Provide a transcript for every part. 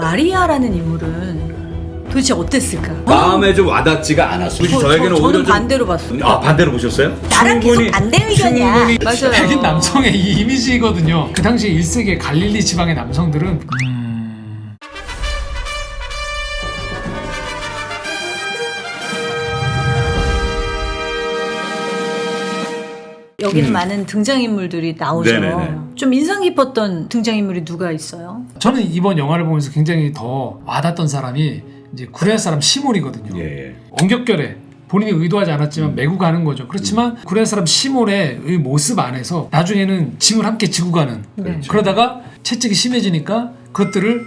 마리아라는 인물은 도대체 어땠을까? 마음에 좀 와닿지가 않았어요. 저에게는 오히려 저는 좀 반대로 봤어요. 반대로 보셨어요? 나랑 계속 반대 의견이야. 맞아요. 백인 남성의 이 이미지거든요. 그 당시 1세기 갈릴리 지방의 남성들은 여기는 많은 등장인물들이 나오죠. 네네네. 좀 인상 깊었던 등장인물이 누가 있어요? 저는 이번 영화를 보면서 굉장히 더 와닿던 사람이 이제 구레아 사람 시몬이거든요. 예. 엉겹결에 본인이 의도하지 않았지만 메고 가는 거죠. 그렇지만 구레아 사람 시몬의 이 모습 안에서 나중에는 짐을 함께 지고 가는. 네. 그러다가 채찍이 심해지니까 그것들을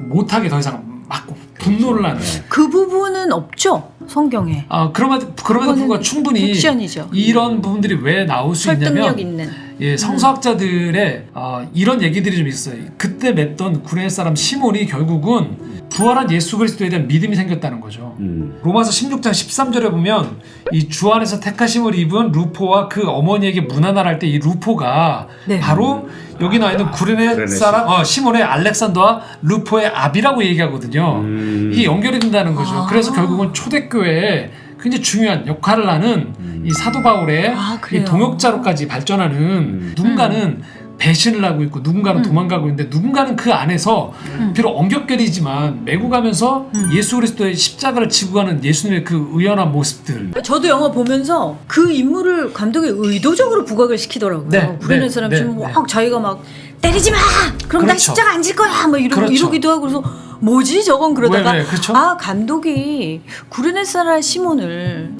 못하게 더 이상 막 분노를 하는. 그 부분은 없죠? 성경에. 그럼에도 불구하고 충분히 픽션이죠. 이런 부분들이 왜 나올 수 있냐면 설득력 있는. 예, 성서학자들의 이런 얘기들이 좀 있어요. 그때 맺던 구레네 사람 시몬이 결국은 부활한 예수 그리스도에 대한 믿음이 생겼다는 거죠. 로마서 16장 13절에 보면 이 주 안에서 택하심을 입은 루포와 그 어머니에게 문안할 때 이 루포가 네. 바로 여기 나와 있는 구레네 사람 시몬의 알렉산더와 루포의 아비라고 얘기하거든요. 이게 연결이 된다는 거죠. 그래서 결국은 초대교회에 굉장히 중요한 역할을 하는 이 사도 바울의 이 동역자로까지 발전하는 누군가는 배신을 하고 있고 누군가는 도망가고 있는데 누군가는 그 안에서 비록 엉겹결이지만 메고 가면서 예수 그리스도의 십자가를 지고 가는 예수님의 그 의연한 모습들. 저도 영화 보면서 그 인물을 감독이 의도적으로 부각을 시키더라고요. 네, 부르는 네, 사람 네, 지금 네. 막 자기가 막 때리지 마! 그럼 나 그렇죠. 십자가 안 질 거야! 막 이러기도 하고 그래서 뭐지 저건 그러다가 왜, 그렇죠? 감독이 구르네사라 시몬을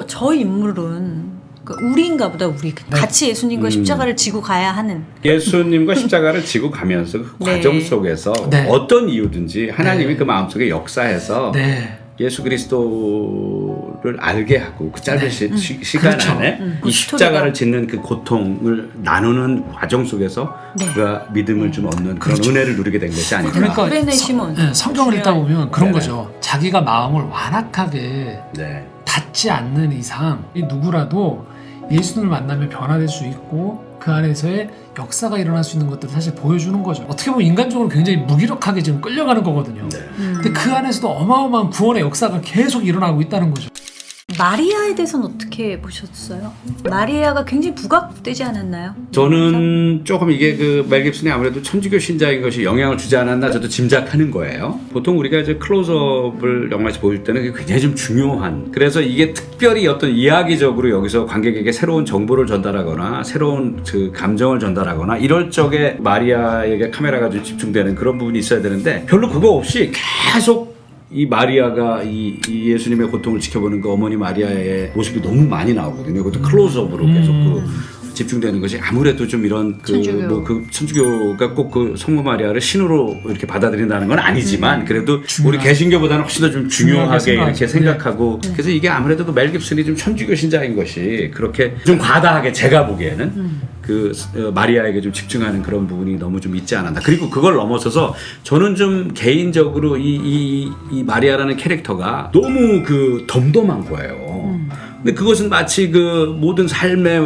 저 인물은 그러니까 우리인가 보다 우리 같이 예수님과 십자가를 지고 가야 하는 예수님과 십자가를 지고 가면서 그 네. 과정 속에서 네. 어떤 이유든지 하나님이 네. 그 마음속에 역사해서 네. 예수 그리스도를 알게 하고 그 짧은 시간 그렇죠. 안에 그 이 십자가를 짓는 그 고통을 나누는 과정 속에서 네. 그가 믿음을 좀 얻는 그런 그렇죠. 은혜를 누리게 된 것이 아닐까. 그러니까 구레네 시몬. 성경을 읽다 보면 그런 네네. 거죠. 자기가 마음을 완악하게 네. 닿지 않는 이상 이 누구라도 예수님을 만나면 변화될 수 있고 그 안에서의 역사가 일어날 수 있는 것들을 사실 보여주는 거죠. 어떻게 보면 인간적으로 굉장히 무기력하게 지금 끌려가는 거거든요. 근데 그 안에서도 어마어마한 구원의 역사가 계속 일어나고 있다는 거죠. 마리아에 대해서는 어떻게 보셨어요? 마리아가 굉장히 부각되지 않았나요? 저는 조금 이게 그 멜 깁슨이 아무래도 천주교 신자인 것이 영향을 주지 않았나 저도 짐작하는 거예요. 보통 우리가 이제 클로즈업을 영화에서 보일 때는 그게 굉장히 좀 중요한, 그래서 이게 특별히 어떤 이야기적으로 여기서 관객에게 새로운 정보를 전달하거나 새로운 그 감정을 전달하거나 이럴 적에 마리아에게 카메라가 좀 집중되는 그런 부분이 있어야 되는데 별로 그거 없이 계속 이 마리아가 이 예수님의 고통을 지켜보는 그 어머니 마리아의 모습이 너무 많이 나오거든요. 그것도 클로즈업으로 계속 집중되는 것이 아무래도 좀 이런 천주교가 꼭 그 성모 마리아를 신으로 이렇게 받아들인다는 건 아니지만 그래도 우리 개신교보다는 훨씬 더 좀 중요하게 이렇게 생각하고 그래서 이게 아무래도 그 멜 깁슨이 좀 천주교 신자인 것이 그렇게 좀 과다하게 제가 보기에는 그 마리아에게 좀 집중하는 그런 부분이 너무 좀 있지 않았나. 그리고 그걸 넘어서서 저는 좀 개인적으로 이 마리아라는 캐릭터가 너무 그 덤덤한 거예요. 근데 그것은 마치 그 모든 삶의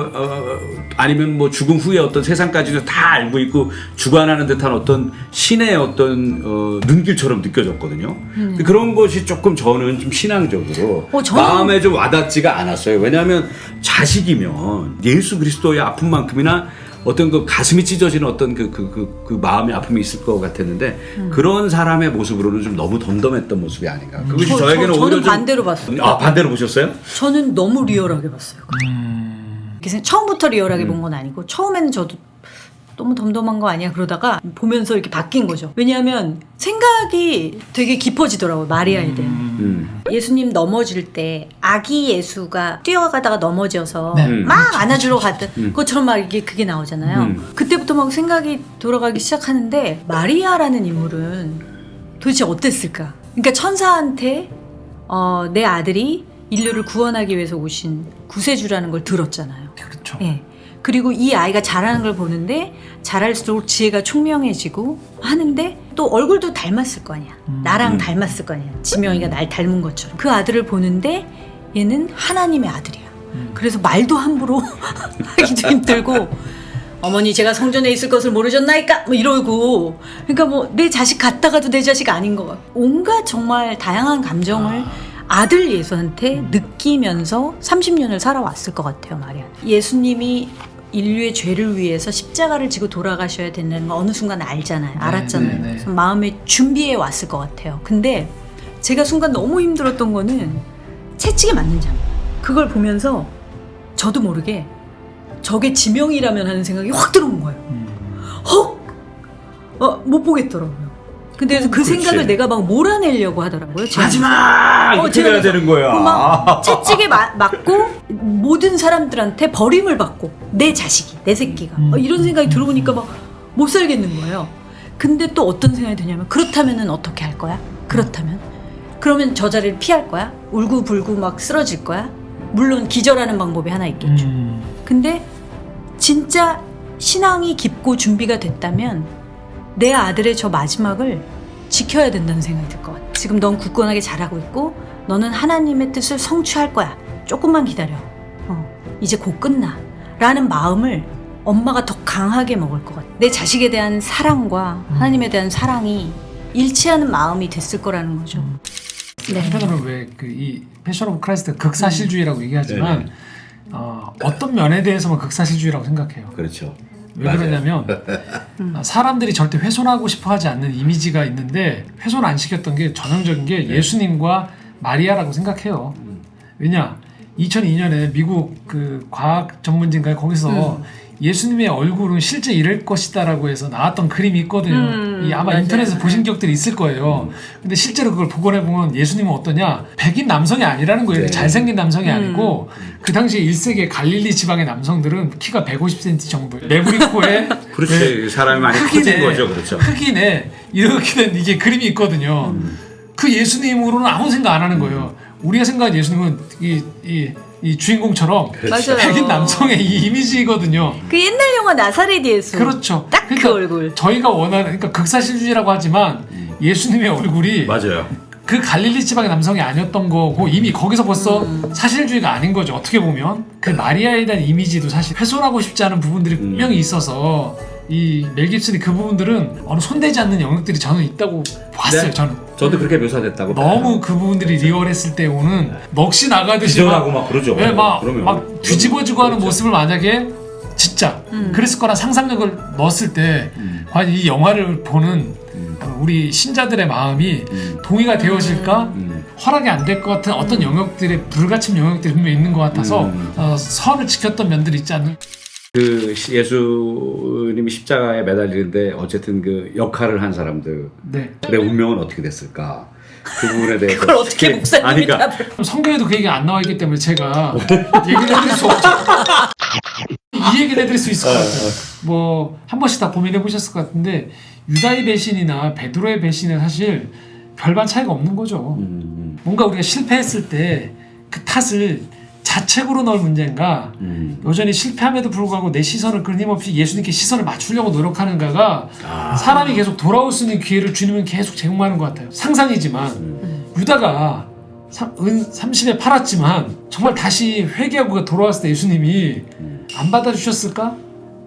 아니면 뭐 죽음 후에 어떤 세상까지도 다 알고 있고 주관하는 듯한 어떤 신의 어떤 눈길처럼 느껴졌거든요. 근데 그런 것이 조금 저는 좀 신앙적으로 마음에 좀 와닿지가 않았어요. 왜냐하면 자식이면 예수 그리스도의 아픔만큼이나 어떤 그 가슴이 찢어지는 어떤 그 마음의 아픔이 있을 것 같았는데 그런 사람의 모습으로는 좀 너무 덤덤했던 모습이 아닌가. 그것이 저에게는 오히려 저는 좀 반대로 봤어요. 반대로 보셨어요? 저는 너무 리얼하게 봤어요. 그래서 처음부터 리얼하게 본 건 아니고 처음에는 저도 너무 덤덤한 거 아니야 그러다가 보면서 이렇게 바뀐 거죠. 왜냐하면 생각이 되게 깊어지더라고요. 마리아에 대한. 예수님 넘어질 때 아기 예수가 뛰어가다가 넘어져서 막 안아주러 갔던 것처럼 막 이게 그게 나오잖아요. 그때부터 막 생각이 돌아가기 시작하는데 마리아라는 인물은 도대체 어땠을까? 그러니까 천사한테 내 아들이 인류를 구원하기 위해서 오신 구세주라는 걸 들었잖아요. 그렇죠. 예. 그리고 이 아이가 자라는 걸 보는데 자랄수록 지혜가 총명해지고 하는데 또 얼굴도 닮았을 거 아니야. 나랑 닮았을 거 아니야. 지명이가 날 닮은 것처럼. 그 아들을 보는데 얘는 하나님의 아들이야. 그래서 말도 함부로 하기도 힘들고 어머니 제가 성전에 있을 것을 모르셨나이까? 뭐 이러고 그러니까 뭐 내 자식 같다가도 내 자식 아닌 것 같고 온갖 정말 다양한 감정을 아들 예수한테 느끼면서 30년을 살아왔을 것 같아요. 마리아는. 예수님이 인류의 죄를 위해서 십자가를 지고 돌아가셔야 된다는 거 어느 순간 알잖아요. 알았잖아요. 네. 그래서 마음에 준비해 왔을 것 같아요. 근데 제가 순간 너무 힘들었던 거는 채찍에 맞는 장면. 그걸 보면서 저도 모르게 저게 지명이라면 하는 생각이 확 들어온 거예요. 못 보겠더라고요. 근데 그래서 그 그렇지. 생각을 내가 막 몰아내려고 하더라고요. 하지마 이렇게 돼야 되는 거야. 막 채찍에 맞고 모든 사람들한테 버림을 받고 내 자식이 내 새끼가 이런 생각이 들어오니까 막 못 살겠는 거예요. 근데 또 어떤 생각이 드냐면 그렇다면은 어떻게 할 거야? 그러면 저 자리를 피할 거야? 울고불고 막 쓰러질 거야? 물론 기절하는 방법이 하나 있겠죠. 근데 진짜 신앙이 깊고 준비가 됐다면 내 아들의 저 마지막을 지켜야 된다는 생각이 들 것 같아. 지금 넌 굳건하게 잘하고 있고 너는 하나님의 뜻을 성취할 거야. 조금만 기다려. 이제 곧 끝나. 라는 마음을 엄마가 더 강하게 먹을 것 같아. 내 자식에 대한 사랑과 하나님에 대한 사랑이 일치하는 마음이 됐을 거라는 거죠. 네. 한편으로는 왜 그 이 패션 오브 크라이스트 극사실주의라고 얘기하지만 어떤 면에 대해서만 극사실주의라고 생각해요. 그렇죠. 왜 그러냐면 사람들이 절대 훼손하고 싶어 하지 않는 이미지가 있는데 훼손 안 시켰던 게 전형적인 게 예수님과 마리아라고 생각해요. 왜냐 2002년에 미국 그 과학 전문진가에 거기서 예수님의 얼굴은 실제 이럴 것이다라고 해서 나왔던 그림이 있거든요. 이 아마 맞아요. 인터넷에서 보신 기억들이 있을 거예요. 근데 실제로 그걸 복원해 보면 예수님은 어떠냐? 백인 남성이 아니라는 거예요. 네. 잘생긴 남성이 아니고 그 당시에 1세기 갈릴리 지방의 남성들은 키가 150cm 정도. 레브리코에 그렇지. 사람이 많이 커진 거죠. 그렇죠. 흑인에 이렇게 된 이게 그림이 있거든요. 그 예수님으로는 아무 생각 안 하는 거예요. 우리가 생각한 예수님은 이 주인공처럼 맞아요. 백인 남성의 이 이미지거든요. 그 옛날 영화 나사렛 예수. 그렇죠. 딱 그 얼굴. 저희가 원하는 그러니까 극사실주의라고 하지만 예수님의 얼굴이 맞아요. 그 갈릴리 지방의 남성이 아니었던 거고 이미 거기서 벌써 사실주의가 아닌 거죠. 어떻게 보면 그 마리아에 대한 이미지도 사실 훼손하고 싶지 않은 부분들이 분명히 있어서 이 멜 깁슨이 그 부분들은 어느 손대지 않는 영역들이 저는 있다고 봤어요. 네. 저는 저도 그렇게 묘사됐다고 너무 그 부분들이 리얼했을 때 오는 넋이 나가듯이 기절하고 막 그러죠. 네, 그러면. 막 뒤집어지고 하는 그렇죠. 모습을 만약에 진짜 그랬을 거란 상상력을 넣었을 때 과연 이 영화를 보는 우리 신자들의 마음이 동의가 되어질까? 허락이 안 될 것 같은 어떤 영역들의 불가침 영역들이 분명히 있는 것 같아서 선을 지켰던 면들이 있지 않는. 그 예수님이 십자가에 매달리는데 어쨌든 그 역할을 한 사람들의 네. 운명은 어떻게 됐을까? 그 부분에 대해서 그걸 어떻게 목사님이 아니, 그러니까 답을 성경에도 그 얘기가 안 나와 있기 때문에 제가 얘기를 해드릴 수 없죠. 이 얘기를 해드릴 수 있을 것 같아요. 뭐 한 번씩 다 고민해 보셨을 것 같은데 유다의 배신이나 베드로의 배신은 사실 별반 차이가 없는 거죠. 뭔가 우리가 실패했을 때 그 탓을 자책으로 넣을 문제인가 여전히 실패함에도 불구하고 내 시선을 끊임없이 예수님께 시선을 맞추려고 노력하는가가 사람이 계속 돌아올 수 있는 기회를 주님은 계속 제공하는 것 같아요. 상상이지만 유다가 은 30에 팔았지만 정말 다시 회개하고 돌아왔을 때 예수님이 안 받아주셨을까?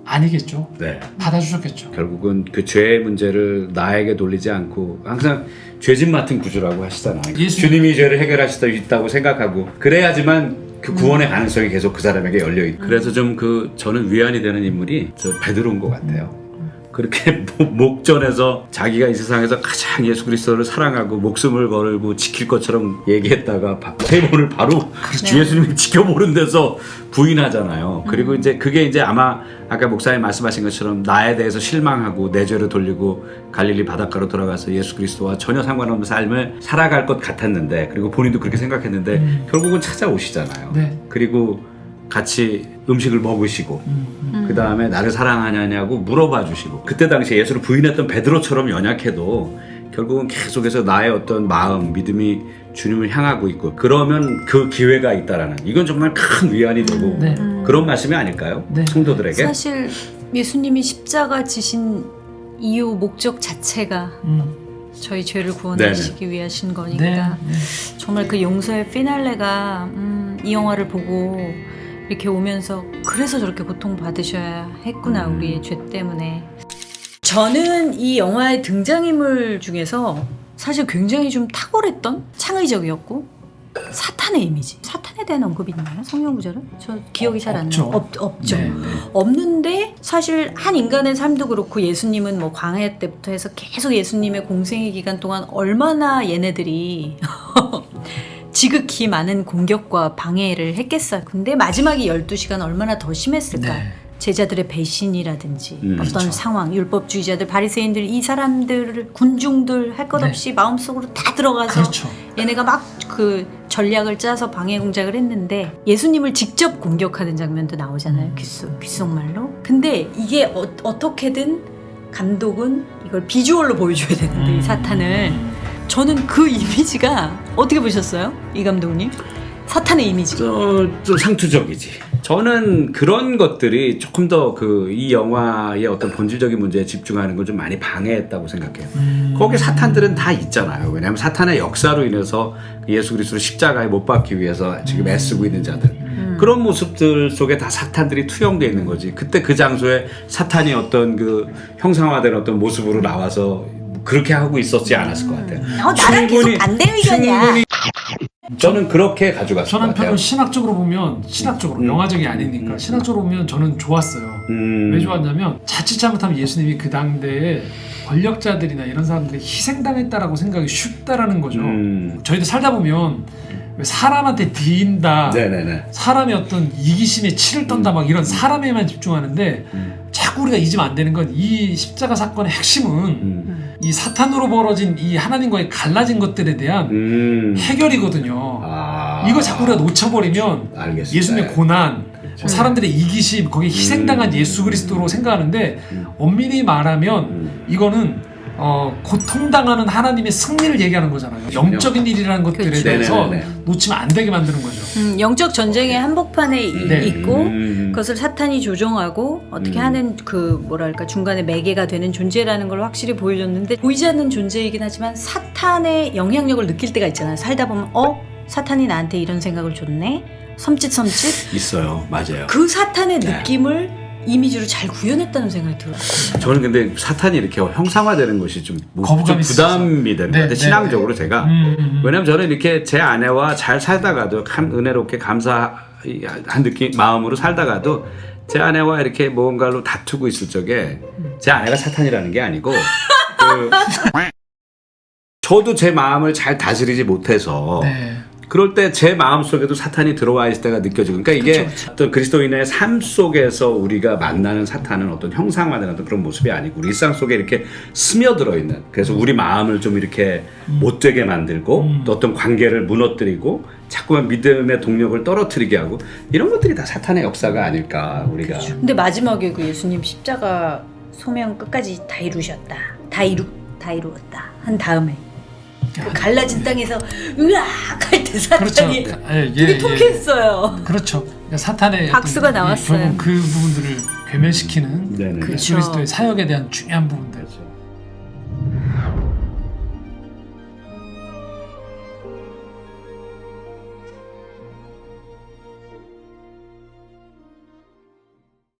아니겠죠. 네. 받아주셨겠죠. 결국은 그 죄의 문제를 나에게 돌리지 않고 항상 죄짐 맡은 구주라고 하시잖아요. 주님이 죄를 해결하실 수 있다고 생각하고 그래야지만 그 구원의 가능성이 계속 그 사람에게 열려 있고. 그래서 좀 그 저는 위안이 되는 인물이 저 베드로인 것 같아요. 그렇게 목전에서 자기가 이 세상에서 가장 예수 그리스도를 사랑하고 목숨을 걸고 지킬 것처럼 얘기했다가 세 번을 바로 예수님이 지켜보는 데서 부인하잖아요. 그리고 이제 그게 이제 아마 아까 목사님 말씀하신 것처럼 나에 대해서 실망하고 내 죄를 돌리고 갈릴리 바닷가로 돌아가서 예수 그리스도와 전혀 상관없는 삶을 살아갈 것 같았는데 그리고 본인도 그렇게 생각했는데 결국은 찾아오시잖아요. 네. 그리고 같이 음식을 먹으시고 그 다음에 나를 사랑하냐고 물어봐 주시고 그때 당시에 예수를 부인했던 베드로처럼 연약해도 결국은 계속해서 나의 어떤 마음, 믿음이 주님을 향하고 있고 그러면 그 기회가 있다라는 이건 정말 큰 위안이 되고 네. 그런 말씀이 아닐까요? 네. 성도들에게? 사실 예수님이 십자가 지신 이유 목적 자체가 저희 죄를 구원하시기 위하신 거니까 네. 정말 그 용서의 피날레가 이 영화를 보고 이렇게 오면서 그래서 저렇게 고통받으셔야 했구나 우리의 죄 때문에. 저는 이 영화의 등장인물 중에서 사실 굉장히 좀 탁월했던, 창의적이었고 사탄의 이미지, 사탄에 대한 언급이 있나요? 성경 구절은? 저 기억이 잘 안 나요. 없죠. 네. 없는데 사실 한 인간의 삶도 그렇고 예수님은 뭐 광야 때부터 해서 계속 예수님의 공생의 기간 동안 얼마나 얘네들이 지극히 많은 공격과 방해를 했겠어요. 근데 마지막에 12시간 얼마나 더 심했을까? 네. 제자들의 배신이라든지 어떤 그렇죠. 상황, 율법주의자들, 바리새인들, 이 사람들, 군중들 할 것 네. 없이 마음속으로 다 들어가서 그렇죠. 얘네가 막 그 전략을 짜서 방해 공작을 했는데 예수님을 직접 공격하는 장면도 나오잖아요. 귓속말로. 근데 이게 어떻게든 감독은 이걸 비주얼로 보여줘야 되는데 이 사탄을. 저는 그 이미지가 어떻게 보셨어요? 이 감독님? 사탄의 이미지. 좀 상투적이지. 저는 그런 것들이 조금 더 이 영화의 어떤 본질적인 문제에 집중하는 걸 좀 많이 방해했다고 생각해요. 거기 사탄들은 다 있잖아요. 왜냐하면 사탄의 역사로 인해서 예수 그리스도를 십자가에 못 박기 위해서 지금 애쓰고 있는 자들. 그런 모습들 속에 다 사탄들이 투영되어 있는 거지. 그때 그 장소에 사탄이 어떤 그 형상화된 어떤 모습으로 나와서 그렇게 하고 있었지 않았을 것 같아요. 나랑 계속 반대 의견이야. 저는 그렇게 가져갔을 것 저는 같아요. 편은 신학적으로 보면 신학적으로 영화적이 아니니까 신학적으로 보면 저는 좋았어요. 왜 좋았냐면 자칫 잘못하면 예수님이 그 당대에 권력자들이나 이런 사람들이 희생당했다라고 생각이 쉽다라는 거죠. 저희도 살다 보면 왜 사람한테 뒤인다, 네네네. 사람의 어떤 이기심에 치를 떤다 막 이런 사람에만 집중하는데 자꾸 우리가 잊으면 안 되는 건 이 십자가 사건의 핵심은 이 사탄으로 벌어진 이 하나님과의 갈라진 것들에 대한 해결이거든요. 이거 자꾸 우리가 놓쳐버리면 알겠습니다. 예수님의 고난, 사람들의 이기심, 거기에 희생당한 예수 그리스도로 생각하는데 엄밀히 말하면 이거는 고통당하는 하나님의 승리를 얘기하는 거잖아요. 영적인 일이라는 것들에 그렇죠. 대해서 네네네. 놓치면 안 되게 만드는 거죠. 영적 전쟁의 한복판에 네. 있고 그것을 사탄이 조종하고 어떻게 하는 그 뭐랄까 중간에 매개가 되는 존재라는 걸 확실히 보여줬는데 보이지 않는 존재이긴 하지만 사탄의 영향력을 느낄 때가 있잖아요. 살다 보면 사탄이 나한테 이런 생각을 줬네. 섬찟 있어요. 맞아요. 그 사탄의 네. 느낌을 이미지로 잘 구현했다는 생각이 들어요. 저는 근데 사탄이 이렇게 형상화되는 것이 좀 거부감이 부담이 되는 것 같아요. 네, 신앙적으로 제가. 왜냐면 저는 이렇게 제 아내와 잘 살다가도 은혜롭게 감사한 마음으로 살다가도 제 아내와 이렇게 뭔가로 다투고 있을 적에 제 아내가 사탄이라는 게 아니고 저도 제 마음을 잘 다스리지 못해서 그럴 때 제 마음속에도 사탄이 들어와 있을 때가 느껴지고 그러니까 이게 어떤 그리스도인의 삶 속에서 우리가 만나는 사탄은 어떤 형상화된 어떤 그런 모습이 아니고 우리 일상 속에 이렇게 스며들어 있는 그래서 우리 마음을 좀 이렇게 못되게 만들고 또 어떤 관계를 무너뜨리고 자꾸만 믿음의 동력을 떨어뜨리게 하고 이런 것들이 다 사탄의 역사가 아닐까 우리가. 근데 마지막에 그 예수님 십자가 소명 끝까지 다 이루셨다. 다 이루었다. 한 다음에 그 갈라진 땅에서 으악 할 때 사탄이 되게 통쾌했어요. 그렇죠. 그러니까 사탄의 박수가 나왔어요. 결국 그 부분들을 괴멸시키는 네네. 예수 그리스도의 사역에 대한 중요한 부분들.